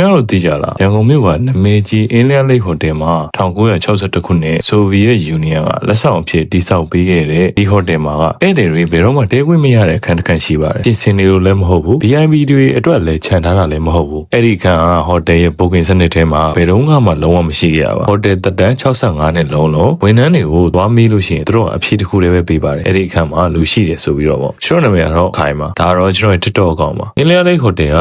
ခင်ဗျားတို့သိကြလားရန်ကုန်မြို့ကနမေကြီးအင်းလျားလိတ်ဟိုတယ်မှာ1962ခုနှစ်ဆိုဗီယက်ယူနီယံကလက်ဆောင်အဖြစ်တည်ဆောက်ပေးခဲ့တဲ့ဒီဟိုတယ်မှာကဧည့်သည်တွေဘယ်တော့မှတဲခွင့်မရတဲ့အခန်းတစ်ခန်းရှိပါတယ်ပြင်ဆင်နေလို့လည်းမဟုတ်ဘူး VIP တွေအတွက်လည်းခြံထားတာလည်းမဟုတ်ဘူးအဲ့ဒီခန်းကဟိုတယ်ရဲ့ booking စနစ်ထဲမှာဘယ်တော့မှလုံးဝမရှိခဲ့ရပါဟိုတယ်တက်တန်း65နှစ်လုံးလုံးဝန်ထမ်းတွေကိုသွားမေးလို့ရှိရင်တို့အဖြေတစ်ခုတည်းပဲပေးပါတယ်အဲ့ဒီခန်းမှာလူရှိတယ်ဆိုပြီးတော့ပေါ့ကျွန်တော်နာမည်ကတော့ခိုင်ပါဒါတော့ကျွန်တော်ရဲ့ TikTok အကောင့်ပါအင်းလျားလိတ်ဟိုတယ်က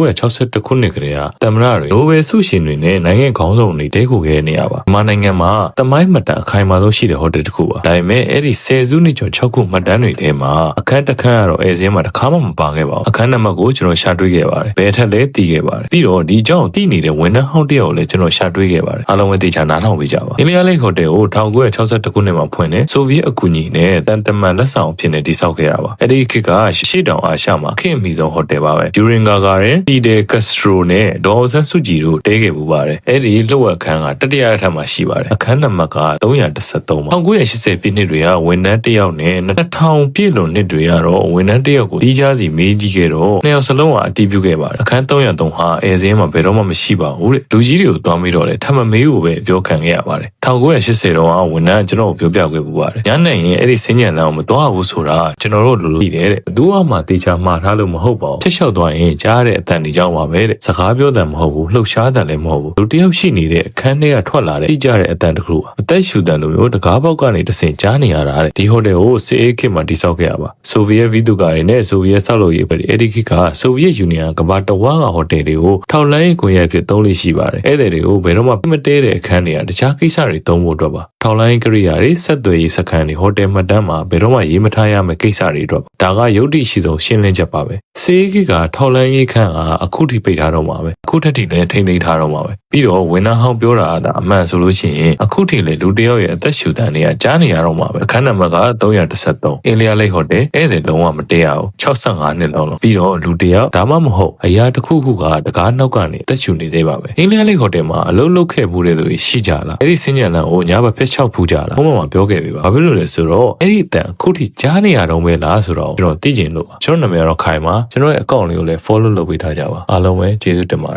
1962ခုနှစ်ကတည်းကတမရတွေနိုဘယ်ဆုရှင်တွေနဲ့နိုင်ငံခေါင်းဆောင်တွေတဲခိုခဲ့နေရပါမြန်မာနိုင်ငံမှာတမိုင်းမှတ်တမ်းအခိုင်အမာဆုံးရှိတဲ့ဟိုတယ်တစ်ခုပါဒါပေမဲ့အဲ့ဒီ10စုနှစ်ကျော်6ခုမှတ်တမ်းတွေထဲမှာအခန်းတစ်ခန်းကတော့အဲစင်းမှာတစ်ခါမှမပါခဲ့ပါဘူးအခန်းနံပါတ်ကိုကျွန်တော်ရှာတွေ့ခဲ့ပါတယ်ဘယ်ထက်လဲတည်ခဲ့ပါတယ်ပြီးတော့ဒီကြောင့်တည်နေတဲ့ဝန်ထမ်းဟောင်းတယောက်ကိုလည်းကျွန်တော်ရှာတွေ့ခဲ့ပါတယ်အားလုံးပဲသိချာနားထောင်ပေးကြပါအင်းလျားလိတ်ဟိုတယ်ကို1962ခုနှစ်မှာဖွင့်တဲ့ဆိုဗီယက်အကူအညီနဲ့တန်တမန်လက်ဆောင်အဖြစ်နဲ့တည်ဆောက်ခဲ့တာပါအဲ့ဒီခေတ်ကရှေ့တောင်အာရှမှာခေတ်အမီဆုံးဟိုတယ်ပါပဲယူရင်ဂါဂါရဲ့ပီတယ်ကက်စထရိုနဲ့ဒေါ်အောင်ဆန်းစုကြည်တို့တဲခဲ့ပူပါတယ်အဲ့ဒီလှုပ်ဝက်ခန်းကတတိယအထက်မှာရှိပါတယ်အခန်းနံပါတ်က313ပါ1980ပြည့်နှစ်တွေကဝန်ထမ်းတစ်ယောက်နဲ့2000ပြည့်လွန်နှစ်တွေကတော့ဝန်ထမ်းတစ်ယောက်ကိုတီးခြားစီမေးကြည့်ခဲ့တော့နှစ်ယောက်စလုံးကအတီးပြုခဲ့ပါတယ်အခန်း303ဟာအဲစင်းမှာဘယ်တော့မှမရှိပါဘူးတဲ့လူကြီးတွေကိုသွားမေးတော့လေထမမေးကိုပဲပြောခံခဲ့ရပါတယ်1980တော့ဝန်ထမ်းကျွန်တော်ကိုပြောပြခဲ့ပူပါတယ်ညနေရင်အဲ့ဒီစင်းညံလမ်းကိုမသွားဘူးဆိုတာကျွန်တော်တို့လိုလိုသိတယ်တဲ့ဘသူမှတေချာမှားထားလို့မဟုတ်ပါဘူးချက်လျှောက်သွားရင်ကြားတဲ့အတန်တွေကြောင့်ပါပဲတဲ့စကားပြောတယ်မဟုတ်ဘူးလှုပ်ရှားတယ်လည်းမဟုတ်ဘူးလူတယောက်ရှိနေတဲ့အခန်းထဲကထွက်လာတဲ့တိကျတဲ့အတန်တစ်ခုပါအသက်ရှူတန်လိုမျိုးတကားပေါက်ကနေတဆင်ကြားနေရတာတဲ့ဒီဟိုတယ်ကိုစစ်အေးခေတ်မှာတည်ဆောက်ခဲ့ရပါဆိုဗီယက်ဗီဒူကာတွေနဲ့ဆိုဗီယက်ဆောက်လုပ်ရေးပဲအဲ့ဒီခေတ်ကဆိုဗီယက်ယူနီယံကမ္ဘာတဝန်းကဟိုတယ်တွေကိုထောက်လှမ်းရေးကွန်ရက်ဖြစ်သုံးလို့ရှိပါတယ်အဲ့ဒီတွေကိုဘယ်တော့မှမတဲတဲ့အခန်းတွေကတခြားကိစ္စတွေသုံးဖို့အတွက်ပါထောက်လှမ်းရေးကိရိယာတွေဆက်သွယ်ရေးစခန်းတွေဟိုတယ်မှတ်တမ်းမှာဘယ်တော့မှရေးမထားရမယ့်ကိစ္စတွေအတွက်ဒါကယုတ်တိရှိဆုံးရှင်းလင်းချက်ပါပဲစေးခေတ်ကထောက်လှမ်းရေးခန်းကအခုထိပိတ်ထားတော့မှာပဲအခုထက်ထိလည်းထိမ့်သိမ်းထားတော့မှာပဲပြီးတော့ဝန်ထမ်းဟောင်းပြောတာအမှန်ဆိုလို့ရှိရင်အခုထိလည်းလူတယောက်ရဲ့အသက်ရှူတန်တွေကကြားနေရတော့မှာပဲအခန်းနံပါတ်က313အင်းလျားလိတ်ဟိုတယ်ဧည့်သည်လုံးဝမတည့်ရဘူး65နှစ်လုံးပြီးတော့လူတယောက်ဒါမှမဟုတ်အရာတစ်ခုခုကတကားနောက်ကနေအသက်ရှူနေသေးပါပဲအင်းလျားလိတ်ဟိုတယ်မှာအလုပ်လုပ်ခဲ့မှုတဲ့သူတွေရှိကြလားအဲ့ဒီစဉ္ညာလန်ကိုညဘက်ဖက်ချောက်ဖူးကြလားဘုံမှာပြောခဲ့ပြီပါဘာဖြစ်လို့လဲဆိုတော့အဲ့ဒီအတန်အခုထိကြားနေရတော့မဲလားဆိုတော့ကျွန်တော်သိကျင်လို့ပါကျွန်တော်နာမည်ကတော့ခိုင်ပါကျွန်တော်ရဲ့အကောင့်လေးကိုလည်း follow လုပ်ပေးထားကြပါအားလုံးပဲကျေးဇူးတင်ပါတယ်